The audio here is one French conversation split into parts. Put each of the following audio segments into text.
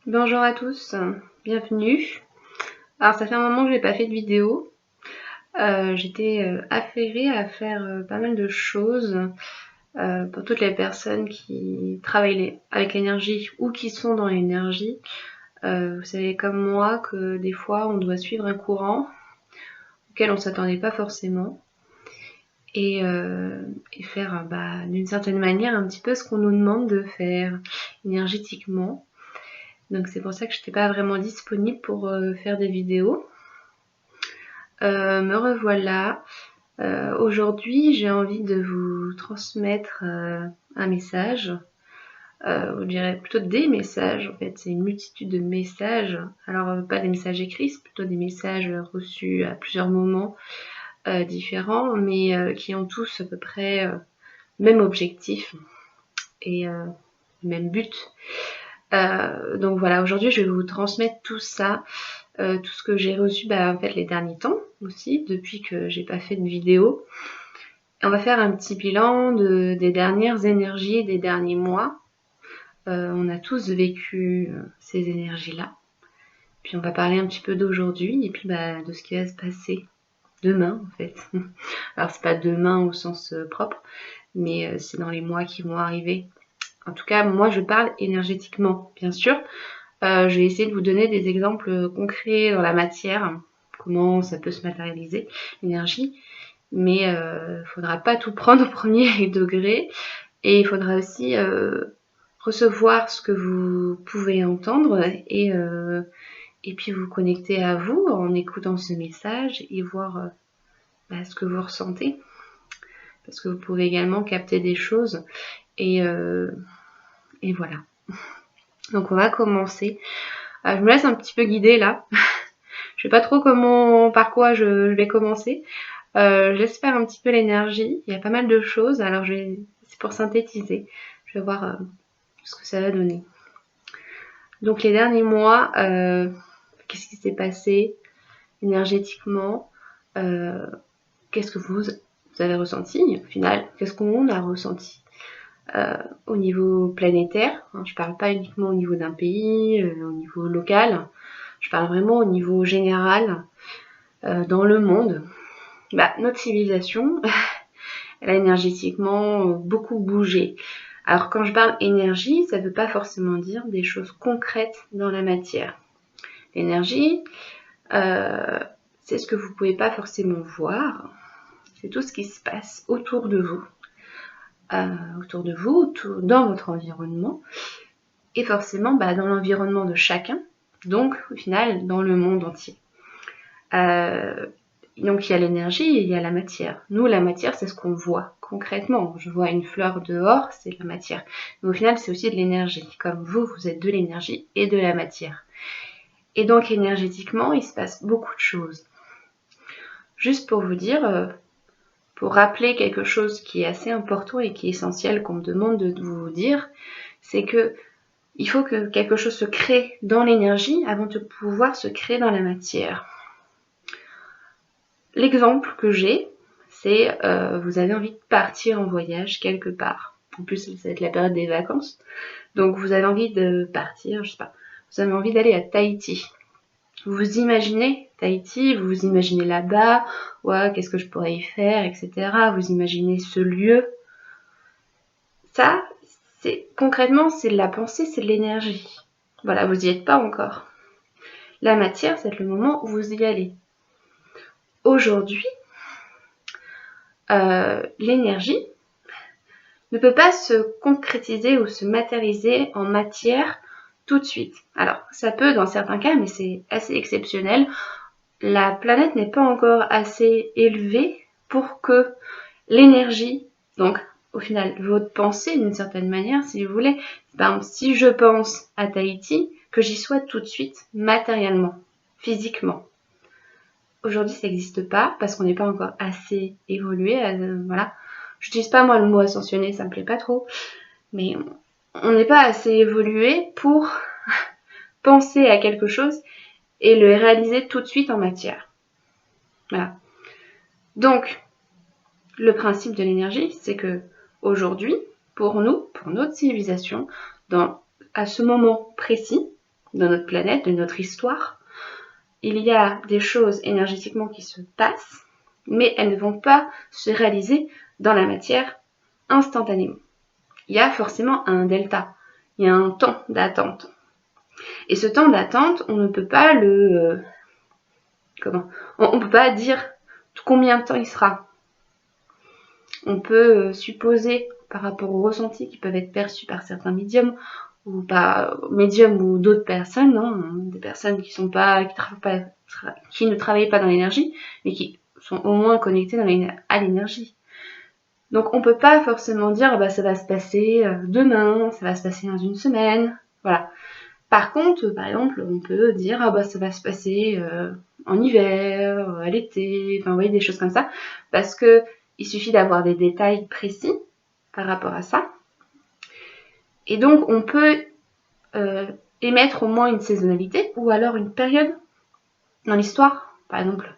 Bonjour à tous, bienvenue. Alors ça fait un moment que j'ai pas fait de vidéo. J'étais affairée à faire pas mal de choses pour toutes les personnes qui travaillent avec l'énergie ou qui sont dans l'énergie. Vous savez comme moi que des fois on doit suivre un courant auquel on s'attendait pas forcément et faire d'une certaine manière un petit peu ce qu'on nous demande de faire énergétiquement. Donc c'est pour ça que je n'étais pas vraiment disponible pour faire des vidéos. Me revoilà. Aujourd'hui, j'ai envie de vous transmettre un message. Je dirais plutôt des messages. En fait, c'est une multitude de messages. Alors, pas des messages écrits, c'est plutôt des messages reçus à plusieurs moments différents, mais qui ont tous à peu près même objectif et même but. Donc voilà, aujourd'hui, je vais vous transmettre tout ça. Tout ce que j'ai reçu en fait les derniers temps aussi, depuis que j'ai pas fait de vidéo. On va faire un petit bilan des dernières énergies des derniers mois. On a tous vécu ces énergies-là. Puis on va parler un petit peu d'aujourd'hui et puis de ce qui va se passer demain en fait. Alors c'est pas demain au sens propre, mais c'est dans les mois qui vont arriver. En tout cas, moi je parle énergétiquement, bien sûr. Je vais essayer de vous donner des exemples concrets dans la matière, comment ça peut se matérialiser, l'énergie. Mais il faudra pas tout prendre au premier degré. Et il faudra aussi recevoir ce que vous pouvez entendre et puis vous connecter à vous en écoutant ce message et voir ce que vous ressentez. Parce que vous pouvez également capter des choses. Et voilà. Donc on va commencer. Je me laisse un petit peu guider là. Je sais pas trop par quoi je vais commencer. Je laisse faire un petit peu l'énergie. Il y a pas mal de choses. Alors c'est pour synthétiser. Je vais voir ce que ça va donner. Donc les derniers mois, qu'est-ce qui s'est passé énergétiquement? Qu'est-ce que vous avez ressenti au final? Qu'est-ce qu'on a ressenti au niveau planétaire? Je parle pas uniquement au niveau d'un pays, au niveau local. Je parle vraiment au niveau général dans le monde. Notre civilisation, elle a énergétiquement beaucoup bougé. Alors quand je parle énergie, ça ne veut pas forcément dire des choses concrètes dans la matière. L'énergie, c'est ce que vous ne pouvez pas forcément voir. C'est tout ce qui se passe autour de vous. Dans votre environnement. Et forcément dans l'environnement de chacun. Donc au final, dans le monde entier. Donc il y a l'énergie et il y a la matière. Nous, la matière, c'est ce qu'on voit concrètement. Je vois une fleur dehors, c'est la matière. Mais au final, c'est aussi de l'énergie. Comme vous êtes de l'énergie et de la matière. Et donc énergétiquement, il se passe beaucoup de choses. Juste pour vous dire, pour rappeler quelque chose qui est assez important et qui est essentiel qu'on me demande de vous dire, c'est que il faut que quelque chose se crée dans l'énergie avant de pouvoir se créer dans la matière. L'exemple que j'ai, c'est vous avez envie de partir en voyage quelque part. En plus, ça va être la période des vacances. Donc, vous avez envie de partir, je sais pas, vous avez envie d'aller à Tahiti. Vous vous imaginez Tahiti, vous vous imaginez là-bas, ouais, qu'est-ce que je pourrais y faire, etc. Vous imaginez ce lieu. Ça, concrètement, c'est de la pensée, c'est de l'énergie. Voilà, vous n'y êtes pas encore. La matière, c'est le moment où vous y allez. Aujourd'hui, l'énergie ne peut pas se concrétiser ou se matérialiser en matière tout de suite. Alors, ça peut dans certains cas, mais c'est assez exceptionnel. La planète n'est pas encore assez élevée pour que l'énergie, donc au final, votre pensée d'une certaine manière, si vous voulez, par exemple, si je pense à Tahiti, que j'y sois tout de suite matériellement, physiquement. Aujourd'hui, ça n'existe pas parce qu'on n'est pas encore assez évolué. Voilà. Je n'utilise pas moi le mot ascensionné, ça me plaît pas trop. Mais on n'est pas assez évolué pour penser à quelque chose et le réaliser tout de suite en matière. Voilà. Donc, le principe de l'énergie, c'est que aujourd'hui, pour nous, pour notre civilisation, à ce moment précis, dans notre planète, de notre histoire, il y a des choses énergétiquement qui se passent, mais elles ne vont pas se réaliser dans la matière instantanément. Il y a forcément un delta, il y a un temps d'attente. Et ce temps d'attente, on ne peut pas on peut pas dire combien de temps il sera. On peut supposer par rapport aux ressentis qui peuvent être perçus par certains médiums ou d'autres personnes, des personnes qui ne travaillent pas dans l'énergie, mais qui sont au moins connectées à l'énergie. Donc on peut pas forcément dire ça va se passer demain, ça va se passer dans une semaine, voilà. Par contre, par exemple, on peut dire ça va se passer en hiver, à l'été, enfin vous voyez des choses comme ça, parce que il suffit d'avoir des détails précis par rapport à ça. Et donc on peut émettre au moins une saisonnalité ou alors une période dans l'histoire. Par exemple,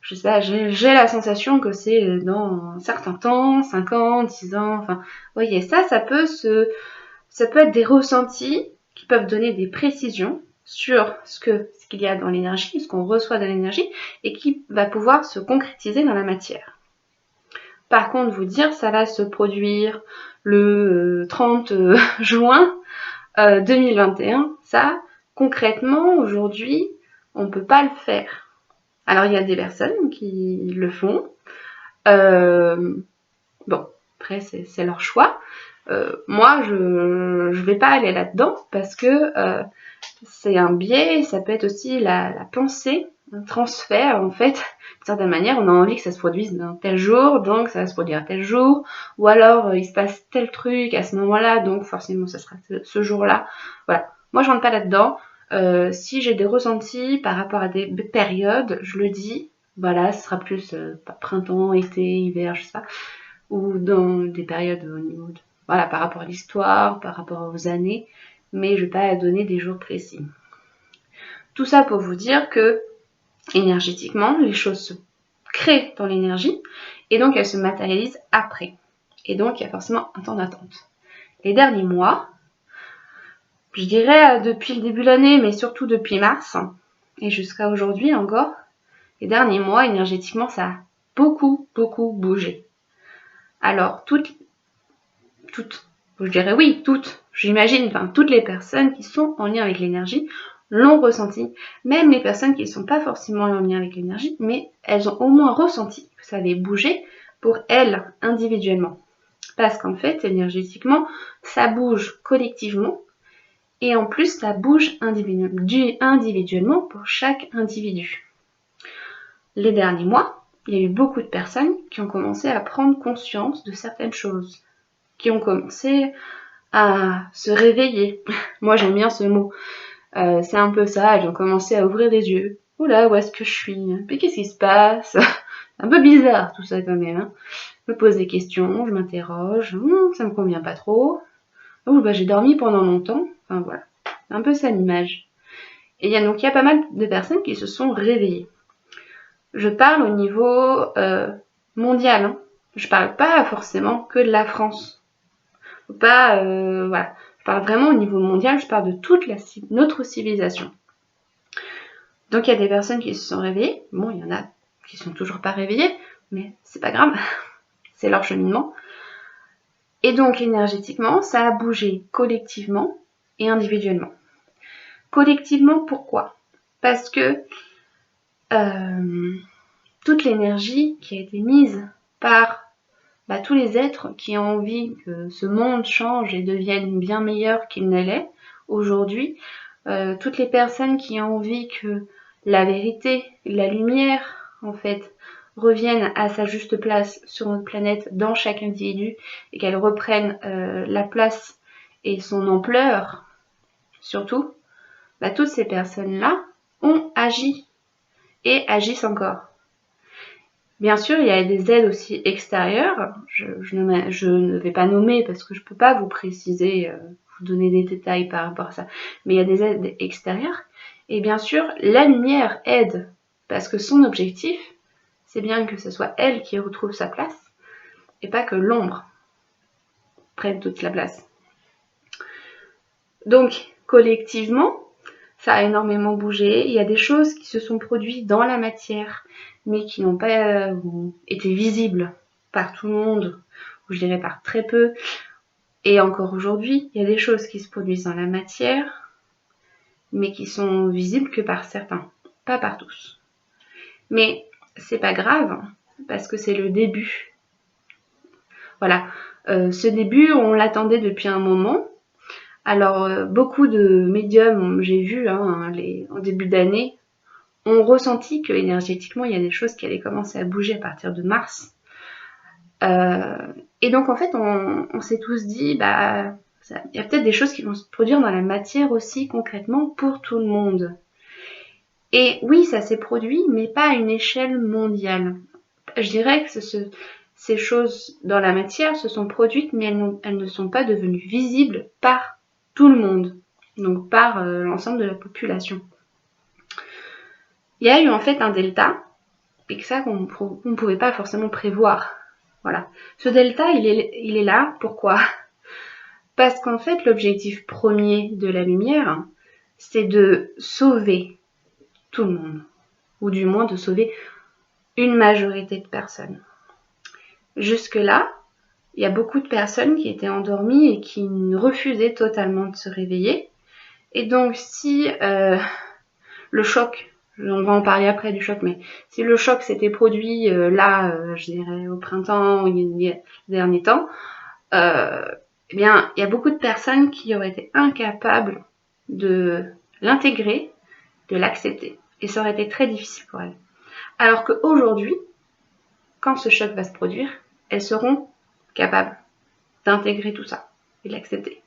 je sais pas, j'ai la sensation que c'est dans un certain temps, 5 ans, 10 ans, enfin, vous voyez, ça peut être des ressentis qui peuvent donner des précisions sur ce qu'il y a dans l'énergie, ce qu'on reçoit dans l'énergie, et qui va pouvoir se concrétiser dans la matière. Par contre, vous dire ça va se produire le 30 juin 2021, ça, concrètement, aujourd'hui, on ne peut pas le faire. Alors, il y a des personnes qui le font. Bon, après, c'est leur choix. Moi, je vais pas aller là-dedans parce que c'est un biais, ça peut être aussi la pensée, un transfert en fait. D'une certaine manière, on a envie que ça se produise un tel jour, donc ça va se produire un tel jour, ou alors il se passe tel truc à ce moment-là, donc forcément ça sera ce jour-là. Voilà. Moi, je rentre pas là-dedans. Si j'ai des ressentis par rapport à des périodes, je le dis. Voilà, ce sera plus printemps, été, hiver, je sais pas, ou dans des périodes au niveau voilà, par rapport à l'histoire, par rapport aux années, mais je vais pas donner des jours précis. Tout ça pour vous dire que énergétiquement, les choses se créent dans l'énergie et donc elles se matérialisent après. Et donc il y a forcément un temps d'attente. Les derniers mois, je dirais depuis le début de l'année, mais surtout depuis mars et jusqu'à aujourd'hui encore, les derniers mois énergétiquement ça a beaucoup bougé. Alors toutes, je dirais oui, j'imagine, toutes les personnes qui sont en lien avec l'énergie l'ont ressenti, même les personnes qui ne sont pas forcément en lien avec l'énergie, mais elles ont au moins ressenti que ça avait bougé pour elles individuellement. Parce qu'en fait, énergétiquement, ça bouge collectivement et en plus, ça bouge individuellement pour chaque individu. Les derniers mois, il y a eu beaucoup de personnes qui ont commencé à prendre conscience de certaines choses, qui ont commencé à se réveiller. Moi, j'aime bien ce mot. C'est un peu ça, elles ont commencé à ouvrir les yeux. Oula, où est-ce que je suis? Mais qu'est-ce qui se passe? C'est un peu bizarre tout ça quand même. Hein. Je me pose des questions, je m'interroge. Ça me convient pas trop. J'ai dormi pendant longtemps. Enfin voilà, c'est un peu ça l'image. Et il y a pas mal de personnes qui se sont réveillées. Je parle au niveau mondial. Hein. Je parle pas forcément que de la France. Faut pas, voilà. Je parle vraiment au niveau mondial, je parle de toute notre civilisation. Donc il y a des personnes qui se sont réveillées. Bon, il y en a qui sont toujours pas réveillées, mais c'est pas grave. C'est leur cheminement. Et donc énergétiquement, ça a bougé collectivement et individuellement. Collectivement, pourquoi? Parce que toute l'énergie qui a été mise par tous les êtres qui ont envie que ce monde change et devienne bien meilleur qu'il ne l'est aujourd'hui, toutes les personnes qui ont envie que la vérité, la lumière, en fait, reviennent à sa juste place sur notre planète dans chaque individu et qu'elle reprenne la place et son ampleur, surtout, toutes ces personnes-là ont agi et agissent encore. Bien sûr, il y a des aides aussi extérieures. Je ne vais pas nommer parce que je ne peux pas vous préciser, vous donner des détails par rapport à ça. Mais il y a des aides extérieures. Et bien sûr, la lumière aide parce que son objectif, c'est bien que ce soit elle qui retrouve sa place et pas que l'ombre prenne toute la place. Donc, collectivement, ça a énormément bougé. Il y a des choses qui se sont produites dans la matière, mais qui n'ont pas été visibles par tout le monde, ou je dirais par très peu. Et encore aujourd'hui, il y a des choses qui se produisent dans la matière, mais qui sont visibles que par certains, pas par tous. Mais c'est pas grave, parce que c'est le début. Voilà, ce début, on l'attendait depuis un moment. Alors, beaucoup de médiums, j'ai vu en début d'année, ont ressenti que énergétiquement, il y a des choses qui allaient commencer à bouger à partir de mars. Et donc, en fait, on s'est tous dit, il y a peut-être des choses qui vont se produire dans la matière aussi, concrètement, pour tout le monde. Et oui, ça s'est produit, mais pas à une échelle mondiale. Je dirais que ces choses dans la matière se sont produites, mais elles ne sont pas devenues visibles par tout le monde, donc par l'ensemble de la population. Il y a eu en fait un delta, et que ça qu'on ne pouvait pas forcément prévoir. Voilà. Ce delta, il est là, pourquoi? Parce qu'en fait, l'objectif premier de la lumière, c'est de sauver tout le monde, ou du moins de sauver une majorité de personnes. Jusque-là, il y a beaucoup de personnes qui étaient endormies et qui refusaient totalement de se réveiller. Et donc, si le choc, on va en parler après du choc, mais si le choc s'était produit je dirais au printemps ou ces derniers temps, eh bien, il y a beaucoup de personnes qui auraient été incapables de l'intégrer, de l'accepter. Et ça aurait été très difficile pour elles. Alors qu'aujourd'hui, quand ce choc va se produire, elles seront capables d'intégrer tout ça et de l'accepter.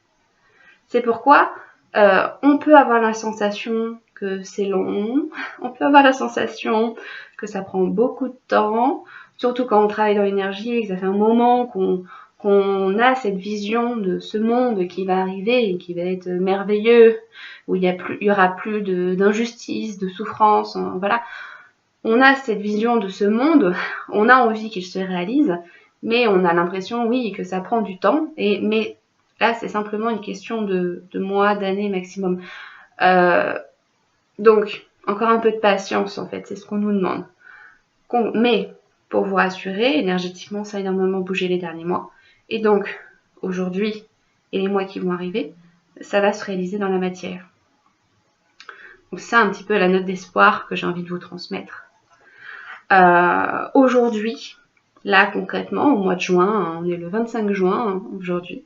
C'est pourquoi on peut avoir la sensation que c'est long, on peut avoir la sensation que ça prend beaucoup de temps, surtout quand on travaille dans l'énergie et que ça fait un moment qu'on a cette vision de ce monde qui va arriver et qui va être merveilleux, où il y aura plus d'injustice, de souffrance, voilà. On a cette vision de ce monde, on a envie qu'il se réalise, mais on a l'impression, oui, que ça prend du temps, mais là, c'est simplement une question de mois, d'années maximum. Donc, encore un peu de patience, en fait, c'est ce qu'on nous demande. Mais, pour vous rassurer, énergétiquement, ça a énormément bougé les derniers mois. Et donc, aujourd'hui, et les mois qui vont arriver, ça va se réaliser dans la matière. Donc, c'est un petit peu la note d'espoir que j'ai envie de vous transmettre. Aujourd'hui, là concrètement, au mois de juin, on est le 25 juin aujourd'hui,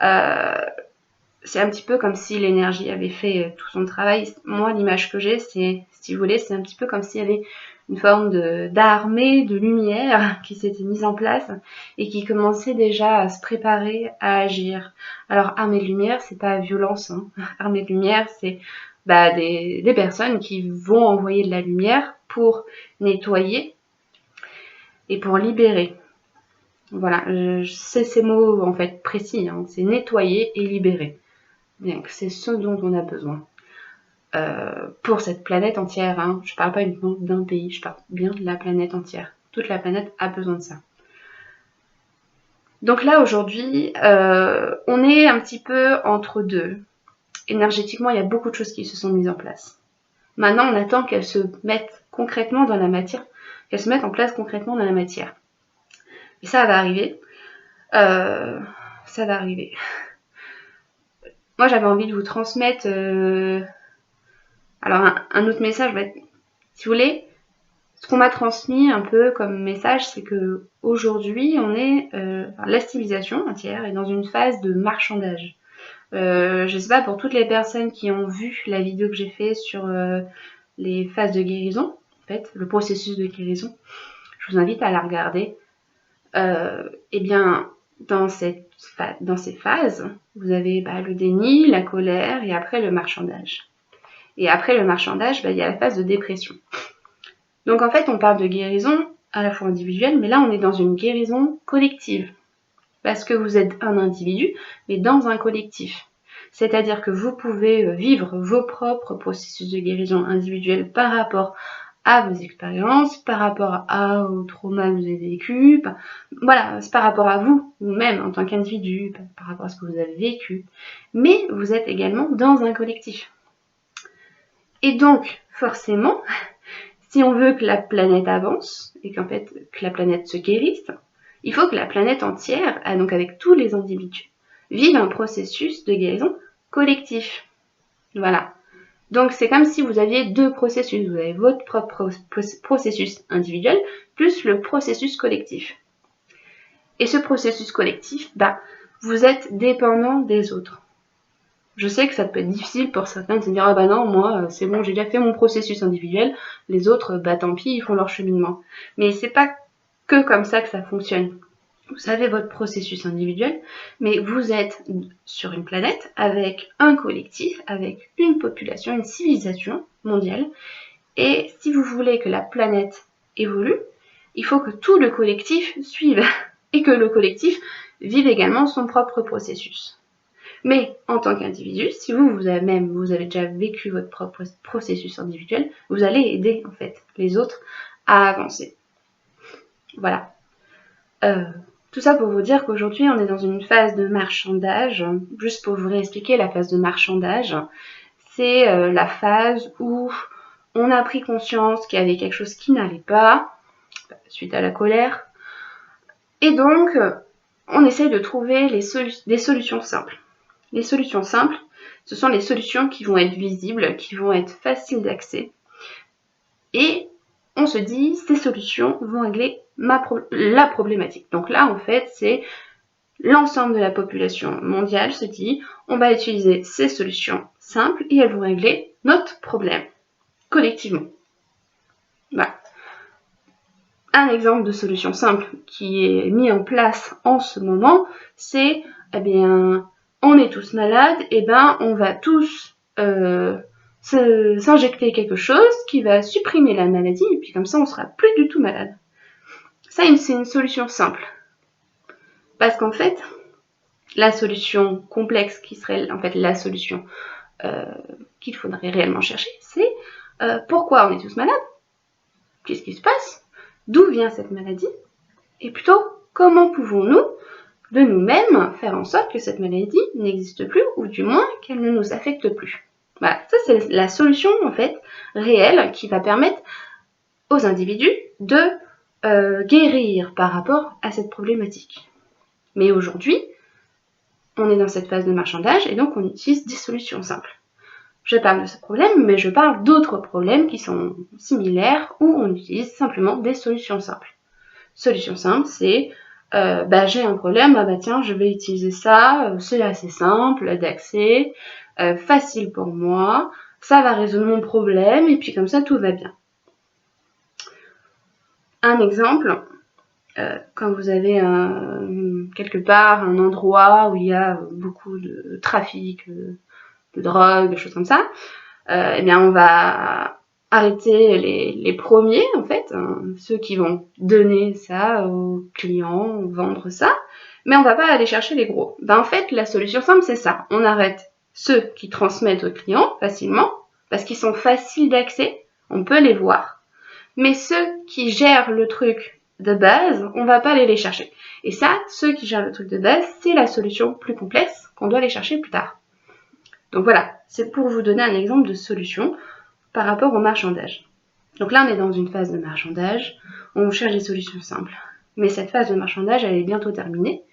c'est un petit peu comme si l'énergie avait fait tout son travail. Moi, l'image que j'ai, c'est, si vous voulez, c'est un petit peu comme s'il y avait une forme d'armée de lumière qui s'était mise en place et qui commençait déjà à se préparer à agir. Alors, armée de lumière, c'est pas violence, hein. Armée de lumière, c'est des personnes qui vont envoyer de la lumière pour nettoyer et pour libérer. Voilà, c'est ces mots en fait précis, hein. C'est nettoyer et libérer. Donc c'est ce dont on a besoin pour cette planète entière, hein. Je parle pas uniquement d'un pays, je parle bien de la planète entière. Toute la planète a besoin de ça. Donc là aujourd'hui, on est un petit peu entre deux. Énergétiquement, il y a beaucoup de choses qui se sont mises en place. Maintenant, on attend qu'elles se mettent concrètement dans la matière, qu'elles se mettent en place concrètement dans la matière. Et ça va arriver. Ça va arriver. Moi, j'avais envie de vous transmettre alors un autre message, si vous voulez, ce qu'on m'a transmis un peu comme message, c'est que aujourd'hui, on est la civilisation entière est dans une phase de marchandage. Je sais pas pour toutes les personnes qui ont vu la vidéo que j'ai fait sur les phases de guérison, en fait, le processus de guérison, je vous invite à la regarder. Eh bien, dans ces phases, vous avez le déni, la colère et après le marchandage. Et après le marchandage, il y a la phase de dépression. Donc en fait, on parle de guérison à la fois individuelle, mais là on est dans une guérison collective. Parce que vous êtes un individu, mais dans un collectif. C'est-à-dire que vous pouvez vivre vos propres processus de guérison individuelle par rapport à vos expériences, par rapport au trauma que vous avez vécu, voilà, c'est par rapport à vous-même en tant qu'individu, par rapport à ce que vous avez vécu. Mais vous êtes également dans un collectif. Et donc, forcément, si on veut que la planète avance, et qu'en fait, que la planète se guérisse, il faut que la planète entière, donc avec tous les individus, vive un processus de guérison collectif. Voilà. Donc, c'est comme si vous aviez deux processus. Vous avez votre propre processus individuel, plus le processus collectif. Et ce processus collectif, vous êtes dépendant des autres. Je sais que ça peut être difficile pour certains de se dire « Ah bah non, moi, c'est bon, j'ai déjà fait mon processus individuel, les autres, tant pis, ils font leur cheminement. » Mais c'est pas que comme ça que ça fonctionne. Vous avez votre processus individuel, mais vous êtes sur une planète avec un collectif, avec une population, une civilisation mondiale. Et si vous voulez que la planète évolue, il faut que tout le collectif suive et que le collectif vive également son propre processus. Mais en tant qu'individu, si vous avez déjà vécu votre propre processus individuel, vous allez aider en fait les autres à avancer. Voilà. Tout ça pour vous dire qu'aujourd'hui, on est dans une phase de marchandage. Juste pour vous réexpliquer, la phase de marchandage, c'est la phase où on a pris conscience qu'il y avait quelque chose qui n'allait pas, suite à la colère. Et donc, on essaye de trouver des solutions simples. Les solutions simples, ce sont les solutions qui vont être visibles, qui vont être faciles d'accès. Et on se dit, ces solutions vont régler la problématique. Donc là, en fait, c'est l'ensemble de la population mondiale se dit, on va utiliser ces solutions simples et elles vont régler notre problème, collectivement. Voilà. Un exemple de solution simple qui est mis en place en ce moment, c'est, on est tous malades, on va tous s'injecter quelque chose qui va supprimer la maladie, et puis comme ça, on sera plus du tout malade. Ça, c'est une solution simple. Parce qu'en fait, la solution complexe qui serait en fait la solution qu'il faudrait réellement chercher, c'est pourquoi on est tous malades? Qu'est-ce qui se passe? D'où vient cette maladie? Et plutôt, comment pouvons-nous, de nous-mêmes, faire en sorte que cette maladie n'existe plus, ou du moins qu'elle ne nous affecte plus? Voilà, ça c'est la solution en fait réelle qui va permettre aux individus de guérir par rapport à cette problématique. Mais aujourd'hui, on est dans cette phase de marchandage et donc on utilise des solutions simples. Je parle de ce problème, mais je parle d'autres problèmes qui sont similaires où on utilise simplement des solutions simples. Solution simple, c'est j'ai un problème, tiens, je vais utiliser ça, c'est assez simple d'accès, facile pour moi, ça va résoudre mon problème et puis comme ça tout va bien. Un exemple, quand vous avez quelque part un endroit où il y a beaucoup de trafic, de drogue, des choses comme ça, on va arrêter les premiers, en fait, ceux qui vont donner ça aux clients, vendre ça, mais on va pas aller chercher les gros. En fait, la solution simple, c'est ça. On arrête ceux qui transmettent aux clients facilement, parce qu'ils sont faciles d'accès, on peut les voir. Mais ceux qui gèrent le truc de base, on va pas aller les chercher. Et ça, ceux qui gèrent le truc de base, c'est la solution plus complexe qu'on doit aller chercher plus tard. Donc voilà, c'est pour vous donner un exemple de solution par rapport au marchandage. Donc là, on est dans une phase de marchandage, on cherche des solutions simples. Mais cette phase de marchandage, elle est bientôt terminée.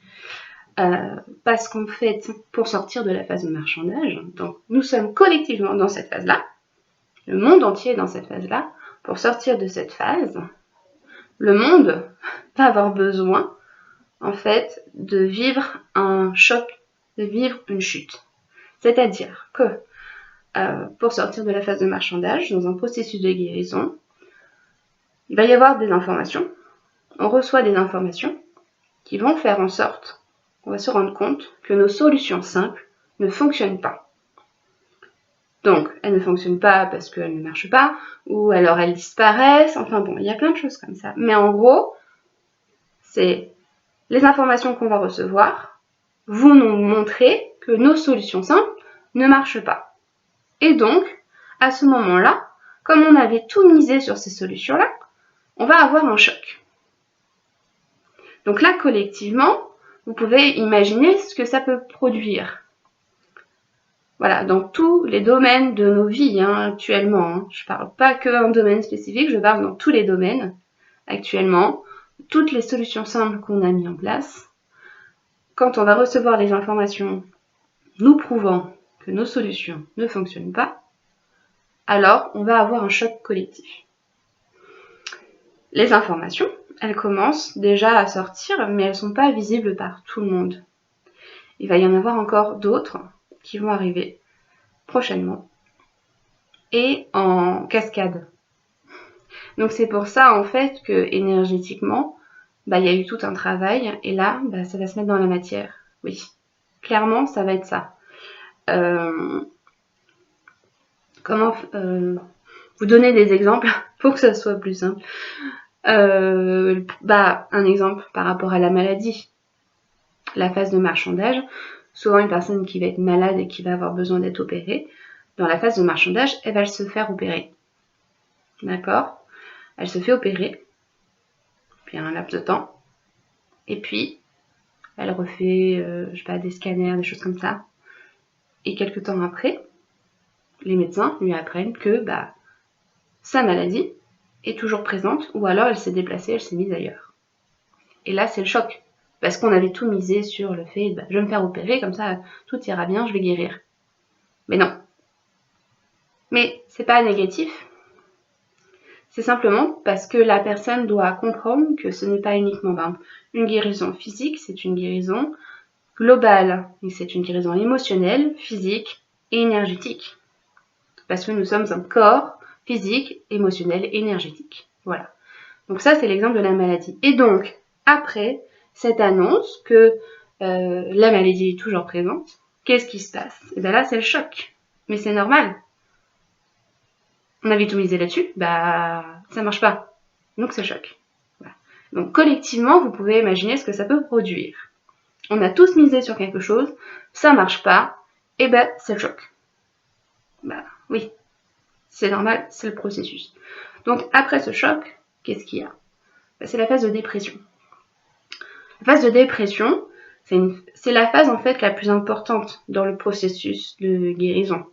Parce qu'en fait, pour sortir de la phase de marchandage, donc nous sommes collectivement dans cette phase-là, le monde entier est dans cette phase-là. Pour sortir de cette phase, le monde va avoir besoin, en fait, de vivre un choc, de vivre une chute. C'est-à-dire que pour sortir de la phase de marchandage, dans un processus de guérison, il va y avoir des informations. On reçoit des informations qui vont faire en sorte qu'on va se rendre compte que nos solutions simples ne fonctionnent pas. Donc, elles ne fonctionnent pas parce qu'elles ne marchent pas, ou alors elles disparaissent, enfin bon, il y a plein de choses comme ça. Mais en gros, c'est les informations qu'on va recevoir vont nous montrer que nos solutions simples ne marchent pas. Et donc, à ce moment-là, comme on avait tout misé sur ces solutions-là, on va avoir un choc. Donc là, collectivement, vous pouvez imaginer ce que ça peut produire. Voilà, dans tous les domaines de nos vies actuellement. Je ne parle pas qu'un domaine spécifique, je parle dans tous les domaines actuellement. Toutes les solutions simples qu'on a mis en place. Quand on va recevoir les informations nous prouvant que nos solutions ne fonctionnent pas, alors on va avoir un choc collectif. Les informations, elles commencent déjà à sortir, mais elles ne sont pas visibles par tout le monde. Il va y en avoir encore d'autres qui vont arriver prochainement et en cascade. Donc c'est pour ça en fait que énergétiquement, il y a eu tout un travail et là, ça va se mettre dans la matière. Oui, clairement, ça va être ça. Comment vous donner des exemples pour que ça soit plus simple. Un exemple par rapport à la maladie. La phase de marchandage, souvent une personne qui va être malade et qui va avoir besoin d'être opérée, dans la phase de marchandage, elle va se faire opérer. D'accord ? Elle se fait opérer, puis un laps de temps, et puis elle refait, des scanners, des choses comme ça. Et quelques temps après, les médecins lui apprennent que sa maladie est toujours présente, ou alors elle s'est déplacée, elle s'est mise ailleurs. Et là, c'est le choc. Parce qu'on avait tout misé sur le fait, je vais me faire opérer, comme ça, tout ira bien, je vais guérir. Mais non. Mais c'est pas négatif. C'est simplement parce que la personne doit comprendre que ce n'est pas uniquement une guérison physique, c'est une guérison globale. Et c'est une guérison émotionnelle, physique et énergétique. Parce que nous sommes un corps physique, émotionnel, énergétique. Voilà. Donc ça, c'est l'exemple de la maladie. Et donc, après cette annonce que la maladie est toujours présente, qu'est-ce qui se passe ? Et là, c'est le choc. Mais c'est normal. On avait tout misé là-dessus, ça marche pas. Donc, c'est le choc. Voilà. Donc, collectivement, vous pouvez imaginer ce que ça peut produire. On a tous misé sur quelque chose, ça marche pas, et c'est le choc. Oui, c'est normal, c'est le processus. Donc, après ce choc, qu'est-ce qu'il y a ? C'est la phase de dépression. La phase de dépression, c'est la phase en fait la plus importante dans le processus de guérison.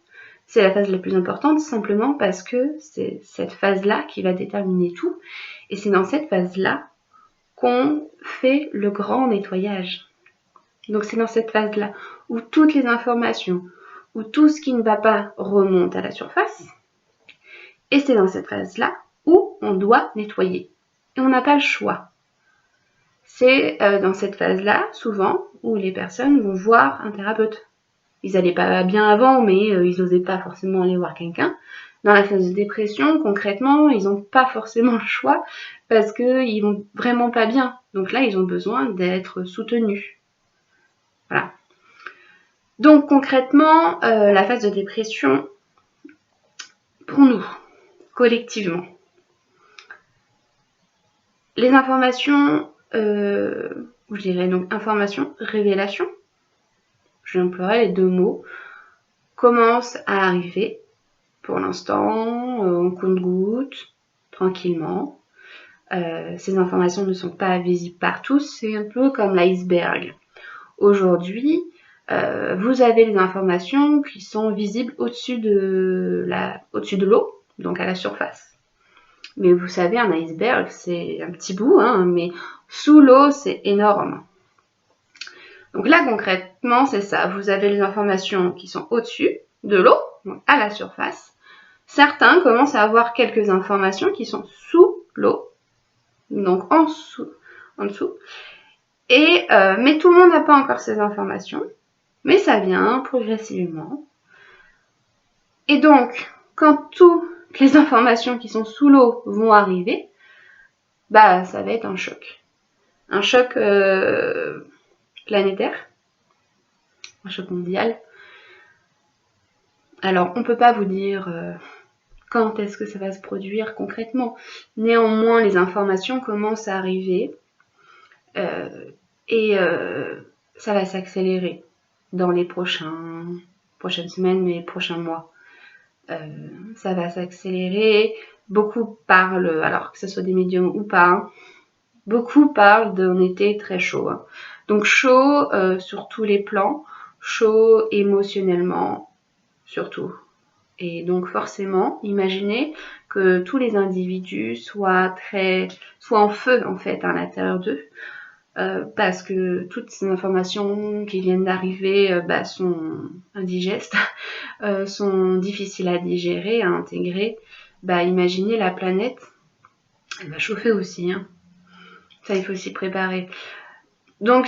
C'est la phase la plus importante simplement parce que c'est cette phase-là qui va déterminer tout. Et c'est dans cette phase-là qu'on fait le grand nettoyage. Donc c'est dans cette phase-là où toutes les informations, où tout ce qui ne va pas remonte à la surface. Et c'est dans cette phase-là où on doit nettoyer. Et on n'a pas le choix. C'est dans cette phase-là, souvent, où les personnes vont voir un thérapeute. Ils n'allaient pas bien avant, mais ils n'osaient pas forcément aller voir quelqu'un. Dans la phase de dépression, concrètement, ils n'ont pas forcément le choix parce qu'ils vont vraiment pas bien. Donc là, ils ont besoin d'être soutenus. Voilà. Donc concrètement, la phase de dépression, pour nous, collectivement, les informations, je dirais donc information, révélation, j'emploierai les deux mots, commencent à arriver pour l'instant, en compte-gouttes, tranquillement. Ces informations ne sont pas visibles par tous, c'est un peu comme l'iceberg. Aujourd'hui, vous avez les informations qui sont visibles au-dessus de l'eau, donc à la surface. Mais vous savez, un iceberg, c'est un petit bout, mais sous l'eau, c'est énorme. Donc là, concrètement, c'est ça. Vous avez les informations qui sont au-dessus de l'eau, donc à la surface. Certains commencent à avoir quelques informations qui sont sous l'eau, donc en dessous. Mais tout le monde n'a pas encore ces informations, mais ça vient progressivement. Et donc, quand toutes les informations qui sont sous l'eau vont arriver, ça va être un choc. Un choc planétaire, un choc mondial. Alors, on ne peut pas vous dire quand est-ce que ça va se produire concrètement. Néanmoins, les informations commencent à arriver et ça va s'accélérer dans les prochaines semaines, les prochains mois. Ça va s'accélérer. Beaucoup parlent, alors que ce soit des médiums ou pas, beaucoup parlent d'un été très chaud. Donc chaud sur tous les plans, chaud émotionnellement, surtout. Et donc forcément, imaginez que tous les individus soient en feu en fait à l'intérieur d'eux, parce que toutes ces informations qui viennent d'arriver sont indigestes, sont difficiles à digérer, à intégrer. Imaginez la planète, elle va chauffer aussi, hein. Ça, il faut s'y préparer. Donc,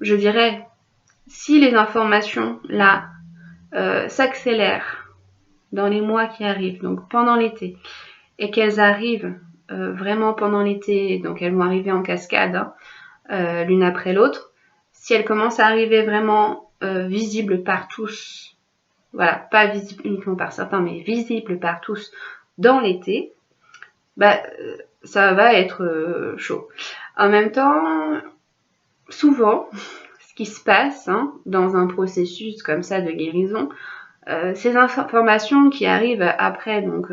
je dirais, si les informations là s'accélèrent dans les mois qui arrivent, donc pendant l'été, et qu'elles arrivent vraiment pendant l'été, donc elles vont arriver en cascade, hein, l'une après l'autre, si elles commencent à arriver vraiment visibles par tous, voilà, pas visibles uniquement par certains, mais visibles par tous dans l'été, ça va être chaud. En même temps, souvent, ce qui se passe dans un processus comme ça de guérison, ces informations qui arrivent après, donc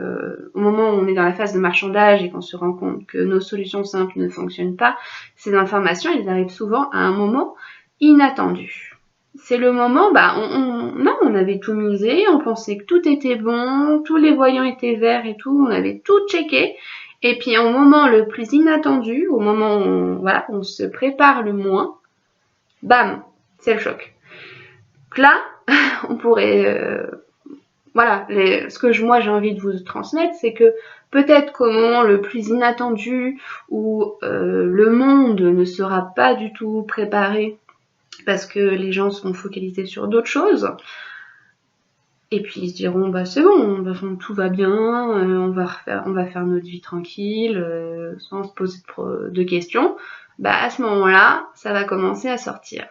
au moment où on est dans la phase de marchandage et qu'on se rend compte que nos solutions simples ne fonctionnent pas, ces informations, elles arrivent souvent à un moment inattendu. C'est le moment, on avait tout misé, on pensait que tout était bon, tous les voyants étaient verts et tout, on avait tout checké, et puis au moment le plus inattendu, au moment où on se prépare le moins, bam, c'est le choc. Donc là, on pourrait... ce que moi j'ai envie de vous transmettre, c'est que peut-être qu'au moment le plus inattendu, où le monde ne sera pas du tout préparé, parce que les gens seront focalisés sur d'autres choses, et puis ils se diront c'est bon, tout va bien, on va faire notre vie tranquille, sans se poser de questions, à ce moment-là, ça va commencer à sortir.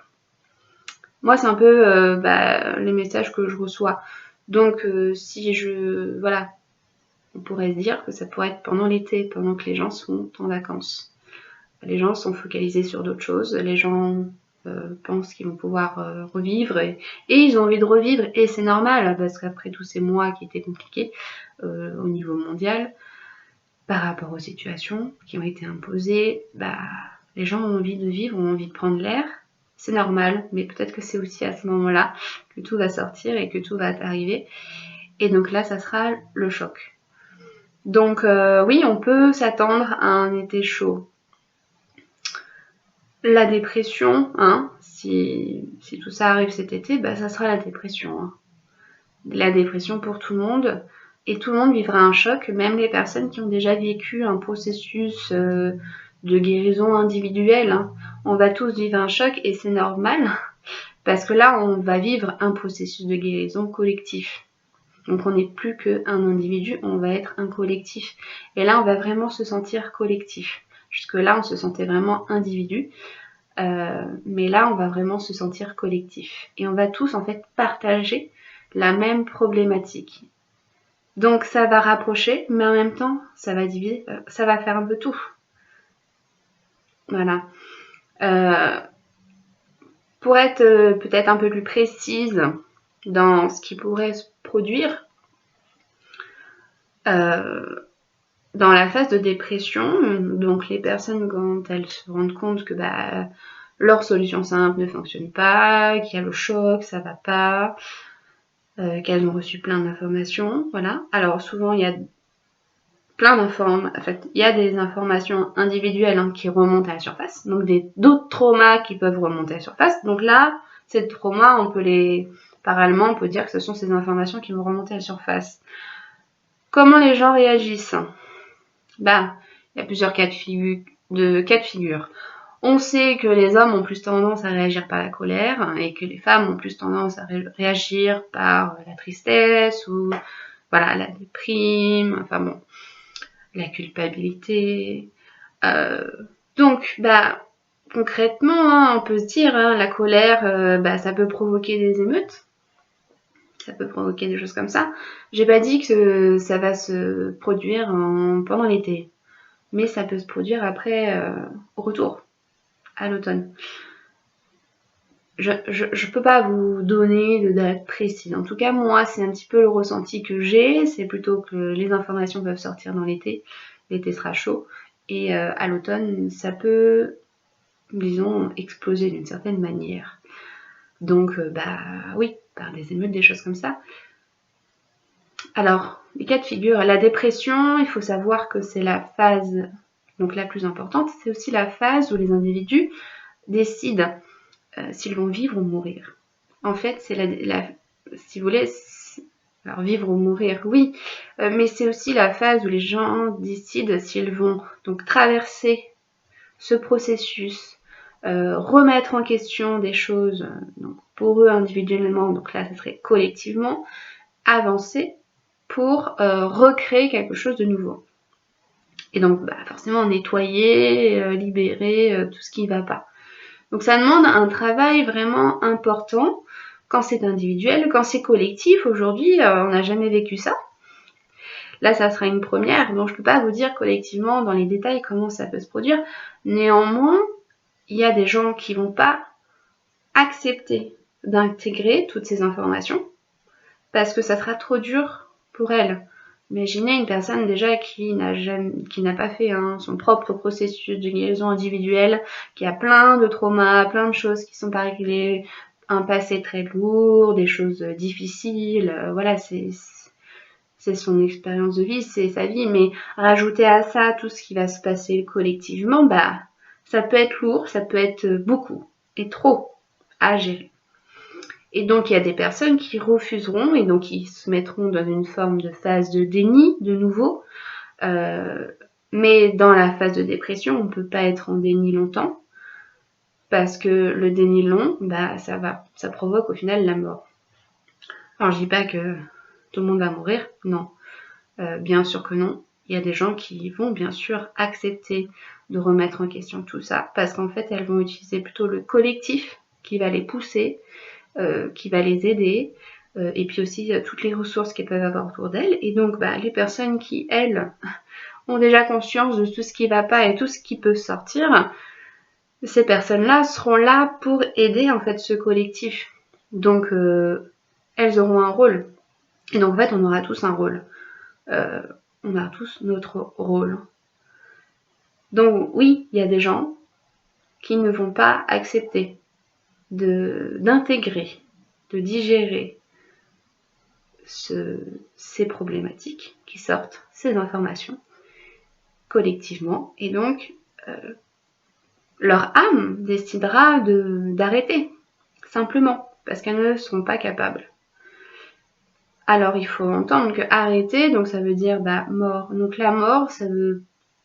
Moi, c'est un peu les messages que je reçois. Donc, on pourrait se dire que ça pourrait être pendant l'été, pendant que les gens sont en vacances. Les gens sont focalisés sur d'autres choses, les gens pensent qu'ils vont pouvoir revivre, et ils ont envie de revivre, et c'est normal, parce qu'après tous ces mois qui étaient compliqués au niveau mondial, par rapport aux situations qui ont été imposées, les gens ont envie de vivre, ont envie de prendre l'air. C'est normal, mais peut-être que c'est aussi à ce moment-là que tout va sortir et que tout va arriver. Et donc là, ça sera le choc. Donc oui, on peut s'attendre à un été chaud. La dépression, si tout ça arrive cet été, ça sera la dépression. La dépression pour tout le monde. Et tout le monde vivra un choc, même les personnes qui ont déjà vécu un processus de guérison individuelle. On va tous vivre un choc, et c'est normal, parce que là, on va vivre un processus de guérison collectif. Donc on n'est plus qu'un individu, on va être un collectif. Et là, on va vraiment se sentir collectif. Jusque-là, on se sentait vraiment individu. Mais là, on va vraiment se sentir collectif. Et on va tous, en fait, partager la même problématique. Donc ça va rapprocher, mais en même temps, ça va diviser, ça va faire un peu tout. Voilà. Pour être peut-être un peu plus précise dans ce qui pourrait se produire, dans la phase de dépression, donc les personnes, quand elles se rendent compte que leur solution simple ne fonctionne pas, qu'il y a le choc, ça va pas, qu'elles ont reçu plein d'informations, voilà. Alors souvent, il y a plein d'informations, en fait, il y a des informations individuelles qui remontent à la surface, donc d'autres traumas qui peuvent remonter à la surface. Donc là, ces traumas, parallèlement, on peut dire que ce sont ces informations qui vont remonter à la surface. Comment les gens réagissent ? Il y a plusieurs cas de figure. On sait que les hommes ont plus tendance à réagir par la colère, et que les femmes ont plus tendance à réagir par la tristesse, ou la déprime, la culpabilité. Donc, concrètement, on peut se dire, la colère, ça peut provoquer des émeutes. Ça peut provoquer des choses comme ça. J'ai pas dit que ça va se produire pendant l'été, mais ça peut se produire après, au retour, à l'automne. Je peux pas vous donner de date précise. En tout cas, moi, c'est un petit peu le ressenti que j'ai. C'est plutôt que les informations peuvent sortir dans l'été. L'été sera chaud. Et à l'automne, ça peut, disons, exploser d'une certaine manière. Donc, oui, par des émeutes, des choses comme ça. Alors, les cas de figure, la dépression, il faut savoir que c'est la phase donc la plus importante, c'est aussi la phase où les individus décident s'ils vont vivre ou mourir. En fait, c'est si vous voulez, alors vivre ou mourir, oui, mais c'est aussi la phase où les gens décident s'ils vont donc traverser ce processus, remettre en question des choses, donc pour eux individuellement, donc là, ça serait collectivement, avancer pour recréer quelque chose de nouveau. Et donc, forcément, nettoyer, libérer tout ce qui ne va pas. Donc, ça demande un travail vraiment important quand c'est individuel, quand c'est collectif. Aujourd'hui, on n'a jamais vécu ça. Là, ça sera une première, donc je ne peux pas vous dire collectivement dans les détails comment ça peut se produire. Néanmoins, il y a des gens qui ne vont pas accepter d'intégrer toutes ces informations parce que ça sera trop dur pour elles. Imaginez une personne déjà qui n'a pas fait son propre processus de guérison individuelle, qui a plein de traumas, plein de choses qui sont pas réglées, un passé très lourd, des choses difficiles, voilà, c'est son expérience de vie, c'est sa vie, mais rajouter à ça tout ce qui va se passer collectivement, ça peut être lourd, ça peut être beaucoup et trop à gérer. Et donc, il y a des personnes qui refuseront et donc qui se mettront dans une forme de phase de déni, de nouveau. Mais dans la phase de dépression, on ne peut pas être en déni longtemps parce que le déni long, ça provoque au final la mort. Alors, je dis pas que tout le monde va mourir, non. Bien sûr que non. Il y a des gens qui vont bien sûr accepter de remettre en question tout ça parce qu'en fait, elles vont utiliser plutôt le collectif qui va les pousser, qui va les aider, et puis aussi toutes les ressources qu'elles peuvent avoir autour d'elles. Et donc, les personnes qui, elles, ont déjà conscience de tout ce qui ne va pas et tout ce qui peut sortir, ces personnes-là seront là pour aider en fait ce collectif. Donc, elles auront un rôle. Et donc, en fait, on aura tous un rôle. On a tous notre rôle. Donc, oui, il y a des gens qui ne vont pas accepter d'intégrer, de digérer ces problématiques qui sortent, ces informations, collectivement. Et donc, leur âme décidera d'arrêter, simplement, parce qu'elles ne sont pas capables. Alors, il faut entendre que arrêter, donc ça veut dire mort. Donc la mort, ça veut...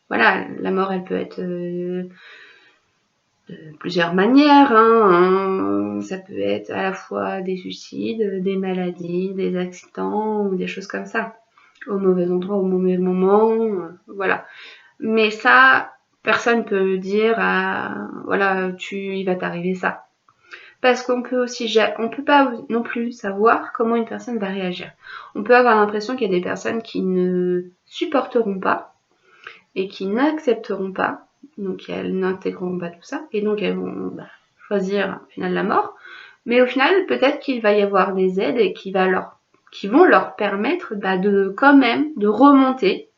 Voilà, la mort, elle peut être de plusieurs manières. Ça peut être à la fois des suicides, des maladies, des accidents, ou des choses comme ça. Au mauvais endroit, au mauvais moment, voilà. Mais ça, personne peut dire, voilà, il va t'arriver ça. Parce qu'on peut aussi, on peut pas non plus savoir comment une personne va réagir. On peut avoir l'impression qu'il y a des personnes qui ne supporteront pas et qui n'accepteront pas, donc elles n'intégreront pas tout ça, et donc elles vont choisir au final la mort. Mais au final, peut-être qu'il va y avoir des aides et qui vont leur permettre quand même de remonter,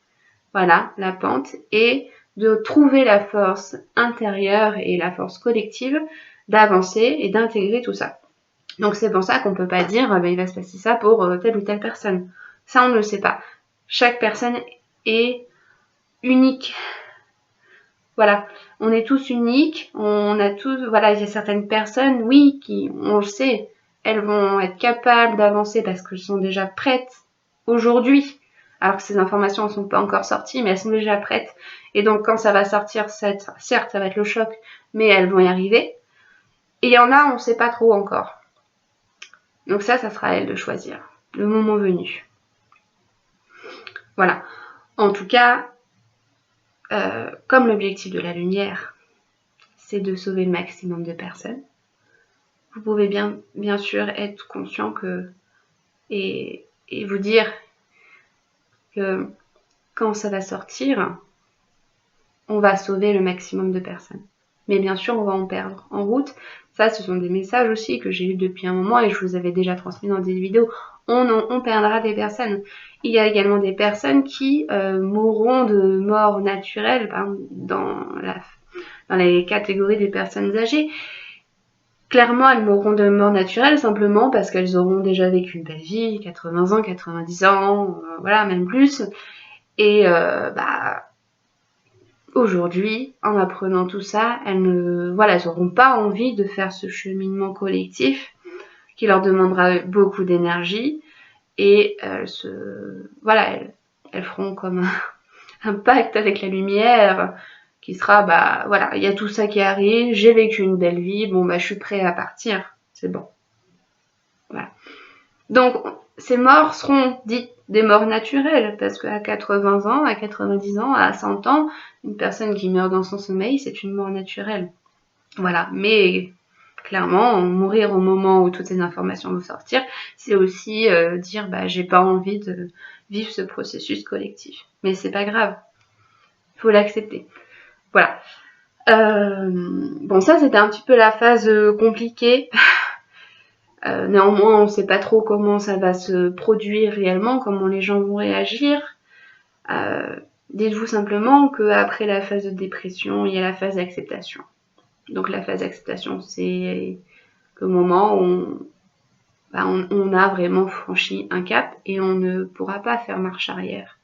voilà, la pente et de trouver la force intérieure et la force collective d'avancer et d'intégrer tout ça. Donc c'est pour ça qu'on ne peut pas dire il va se passer ça pour telle ou telle personne. Ça, on ne le sait pas. Chaque personne est unique. Voilà, on est tous uniques, on a tous, voilà, il y a certaines personnes, oui, qui, on le sait, elles vont être capables d'avancer parce qu'elles sont déjà prêtes aujourd'hui. Alors que ces informations ne sont pas encore sorties, mais elles sont déjà prêtes. Et donc, quand ça va sortir, certes, ça va être le choc, mais elles vont y arriver. Et il y en a, on ne sait pas trop encore. Donc ça sera à elles de choisir, le moment venu. Voilà. En tout cas, comme l'objectif de la lumière, c'est de sauver le maximum de personnes, vous pouvez bien sûr être conscient et vous dire que quand ça va sortir, on va sauver le maximum de personnes. Mais bien sûr, on va en perdre en route. Ça, ce sont des messages aussi que j'ai eus depuis un moment et je vous avais déjà transmis dans des vidéos. On perdra des personnes. Il y a également des personnes qui mourront de mort naturelle dans les catégories des personnes âgées. clairement, elles mourront de mort naturelle simplement parce qu'elles auront déjà vécu une belle vie, 80 ans, 90 ans, voilà, même plus. Et aujourd'hui, en apprenant tout ça, elles n'auront pas envie de faire ce cheminement collectif qui leur demandera beaucoup d'énergie. Et elles feront comme un pacte avec la lumière qui sera, il y a tout ça qui arrive, j'ai vécu une belle vie, je suis prêt à partir, c'est bon. Voilà. Donc, ces morts seront dites des morts naturelles, parce qu'à 80 ans, à 90 ans, à 100 ans, une personne qui meurt dans son sommeil, c'est une mort naturelle. Voilà, mais clairement, mourir au moment où toutes ces informations vont sortir, c'est aussi dire j'ai pas envie de vivre ce processus collectif. Mais c'est pas grave, il faut l'accepter. Voilà. Ça c'était un petit peu la phase compliquée. Néanmoins, on sait pas trop comment ça va se produire réellement, comment les gens vont réagir. Dites-vous simplement qu'après la phase de dépression, il y a la phase d'acceptation. Donc la phase d'acceptation, c'est le moment où on a vraiment franchi un cap et on ne pourra pas faire marche arrière.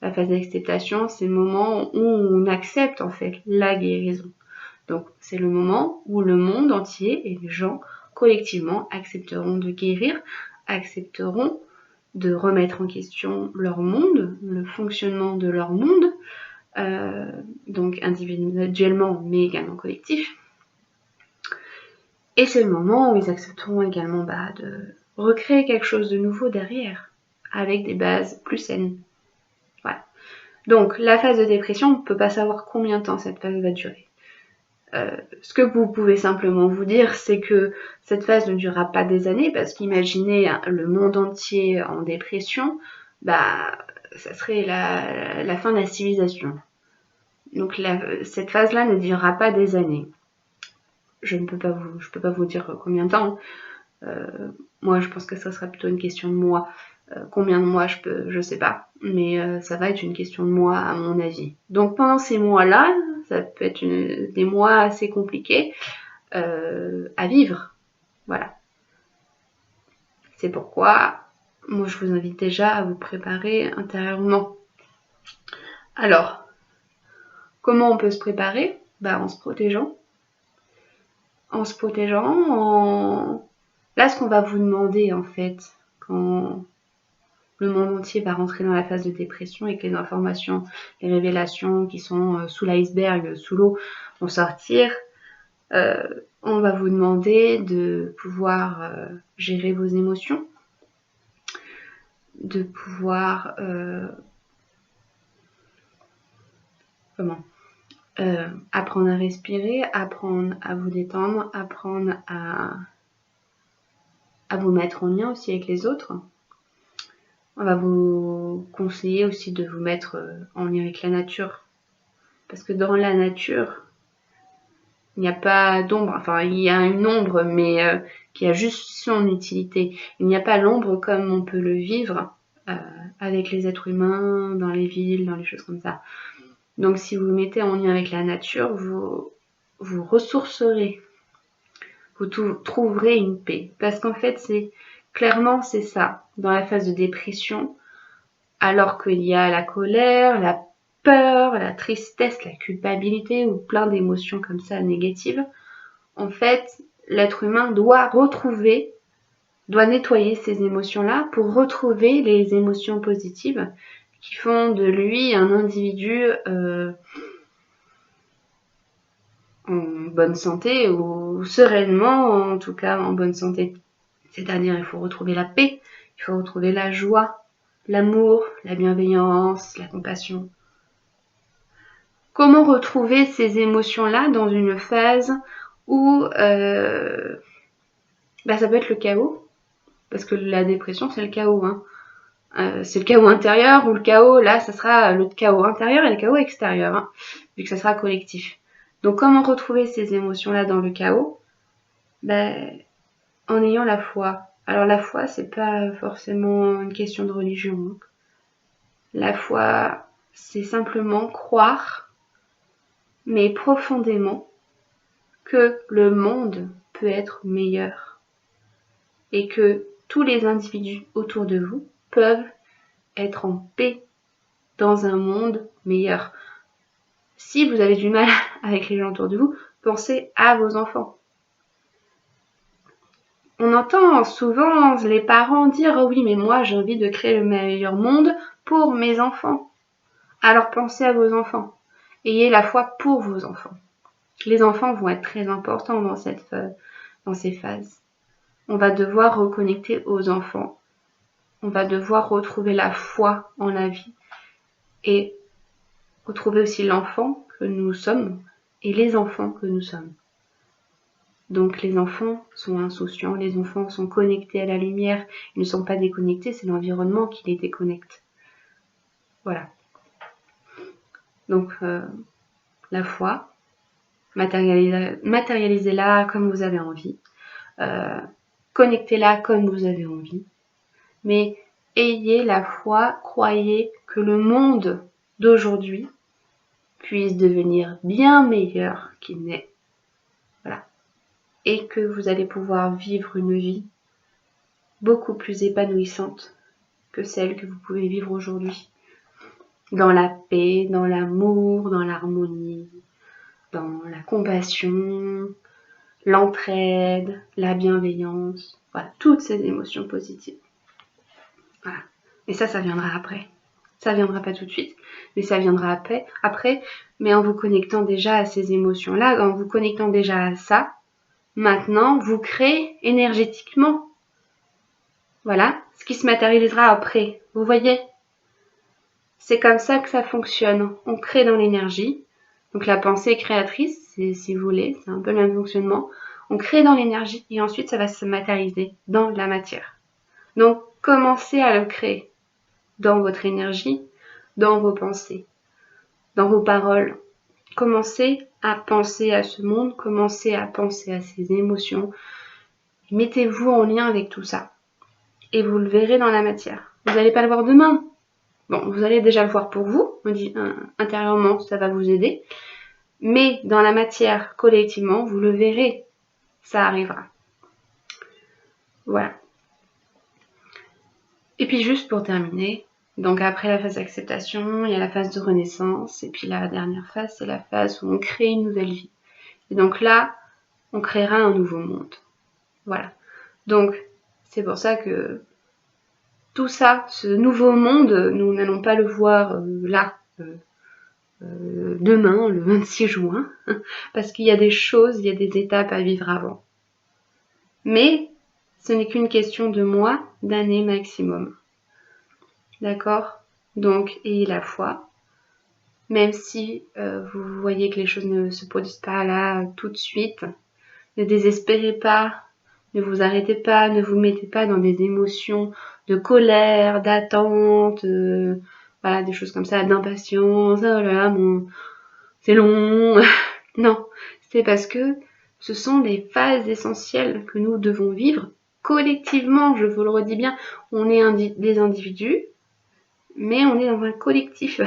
La phase d'acceptation, c'est le moment où on accepte en fait la guérison. Donc c'est le moment où le monde entier et les gens collectivement accepteront de guérir, accepteront de remettre en question leur monde, le fonctionnement de leur monde, donc individuellement mais également collectif. Et c'est le moment où ils accepteront également de recréer quelque chose de nouveau derrière, avec des bases plus saines. Voilà. Donc la phase de dépression, on ne peut pas savoir combien de temps cette phase va durer. Ce que vous pouvez simplement vous dire, c'est que cette phase ne durera pas des années, parce qu'imaginez le monde entier en dépression, ça serait la fin de la civilisation. Donc cette phase-là ne durera pas des années. Je peux pas vous dire combien de temps. Moi, je pense que ça sera plutôt une question de mois. Combien de mois, je sais pas. Mais ça va être une question de mois, à mon avis. Donc pendant ces mois-là, ça peut être des mois assez compliqués à vivre. Voilà. C'est pourquoi, moi, je vous invite déjà à vous préparer intérieurement. Alors, comment on peut se préparer ? En se protégeant. En se protégeant, Là, ce qu'on va vous demander, en fait, quand le monde entier va rentrer dans la phase de dépression et que les informations, les révélations qui sont sous l'iceberg, sous l'eau, vont sortir, on va vous demander de pouvoir gérer vos émotions, de pouvoir apprendre à respirer, apprendre à vous détendre, apprendre à vous mettre en lien aussi avec les autres. On va vous conseiller aussi de vous mettre en lien avec la nature. Parce que dans la nature, il n'y a pas d'ombre. Enfin, il y a une ombre, mais qui a juste son utilité. Il n'y a pas l'ombre comme on peut le vivre avec les êtres humains, dans les villes, dans les choses comme ça. Donc si vous vous mettez en lien avec la nature, vous ressourcerez. Vous trouverez une paix. Parce qu'en fait, c'est ça. Dans la phase de dépression, alors qu'il y a la colère, la peur, la tristesse, la culpabilité ou plein d'émotions comme ça négatives, en fait, l'être humain doit nettoyer ces émotions-là pour retrouver les émotions positives qui font de lui un individu en bonne santé ou sereinement, en tout cas en bonne santé. C'est-à-dire, il faut retrouver la paix, il faut retrouver la joie, l'amour, la bienveillance, la compassion. Comment retrouver ces émotions-là dans une phase où ça peut être le chaos, parce que la dépression, c'est le chaos. C'est le chaos intérieur ou le chaos, là, ça sera le chaos intérieur et le chaos extérieur, vu que ça sera collectif. Donc, comment retrouver ces émotions-là dans le chaos ? En ayant la foi. Alors, la foi, c'est pas forcément une question de religion. La foi, c'est simplement croire, mais profondément, que le monde peut être meilleur. Et que tous les individus autour de vous peuvent être en paix dans un monde meilleur. Si vous avez du mal avec les gens autour de vous, pensez à vos enfants. On entend souvent les parents dire « Oh oui, mais moi j'ai envie de créer le meilleur monde pour mes enfants ». Alors pensez à vos enfants. Ayez la foi pour vos enfants. Les enfants vont être très importants dans ces phases. On va devoir reconnecter aux enfants. On va devoir retrouver la foi en la vie et retrouver aussi l'enfant que nous sommes et les enfants que nous sommes. Donc les enfants sont insouciants, les enfants sont connectés à la lumière, ils ne sont pas déconnectés, c'est l'environnement qui les déconnecte. Voilà. Donc la foi, matérialisez-la comme vous avez envie, connectez-la comme vous avez envie, mais ayez la foi, croyez que le monde d'aujourd'hui puisse devenir bien meilleur qu'il n'est. Voilà. Et que vous allez pouvoir vivre une vie beaucoup plus épanouissante que celle que vous pouvez vivre aujourd'hui. Dans la paix, dans l'amour, dans l'harmonie, dans la compassion, l'entraide, la bienveillance, voilà, toutes ces émotions positives. Voilà. Et ça viendra après. Ça viendra pas tout de suite, mais ça viendra après, mais en vous connectant déjà à ces émotions-là, en vous connectant déjà à ça, maintenant, vous créez énergétiquement. Voilà, ce qui se matérialisera après. Vous voyez? C'est comme ça que ça fonctionne. On crée dans l'énergie. Donc la pensée créatrice, si vous voulez, c'est un peu le même fonctionnement. On crée dans l'énergie et ensuite ça va se matérialiser dans la matière. Donc commencez à le créer dans votre énergie, dans vos pensées, dans vos paroles. Commencez à penser à ce monde, commencez à penser à ces émotions. Mettez-vous en lien avec tout ça. Et vous le verrez dans la matière. Vous n'allez pas le voir demain. Bon, vous allez déjà le voir pour vous. On dit intérieurement, ça va vous aider. Mais dans la matière, collectivement, vous le verrez. Ça arrivera. Voilà. Et puis juste pour terminer, donc après la phase d'acceptation, il y a la phase de renaissance. Et puis la dernière phase, c'est la phase où on crée une nouvelle vie. Et donc là, on créera un nouveau monde. Voilà. Donc, c'est pour ça que tout ça, ce nouveau monde, nous n'allons pas le voir là, demain, le 26 juin, parce qu'il y a des choses, il y a des étapes à vivre avant. Mais ce n'est qu'une question de mois, d'années maximum. D'accord? Donc, ayez la foi. Même si vous voyez que les choses ne se produisent pas là tout de suite, ne désespérez pas, ne vous arrêtez pas, ne vous mettez pas dans des émotions de colère, d'attente, voilà, des choses comme ça, d'impatience, oh là là, c'est long. Non, c'est parce que ce sont les phases essentielles que nous devons vivre collectivement, je vous le redis bien, on est des individus, mais on est dans un collectif.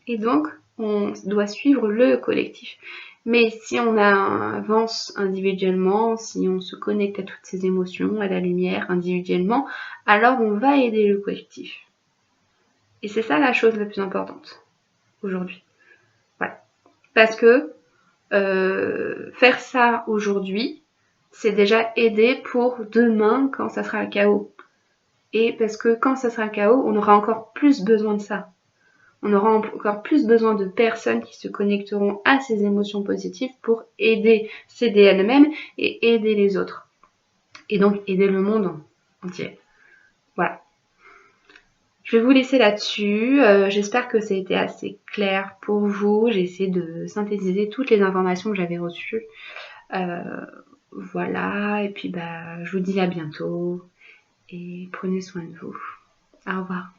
Et donc, on doit suivre le collectif. Mais si on avance individuellement, si on se connecte à toutes ces émotions, à la lumière individuellement, alors on va aider le collectif. Et c'est ça la chose la plus importante aujourd'hui. Voilà. Parce que faire ça aujourd'hui, c'est déjà aider pour demain quand ça sera le chaos. Et parce que quand ça sera le chaos, on aura encore plus besoin de ça. On aura encore plus besoin de personnes qui se connecteront à ces émotions positives pour s'aider elles-mêmes et aider les autres. Et donc aider le monde entier. Voilà. Je vais vous laisser là-dessus. J'espère que ça a été assez clair pour vous. J'ai essayé de synthétiser toutes les informations que j'avais reçues. Voilà. Et puis je vous dis à bientôt. Et prenez soin de vous. Au revoir.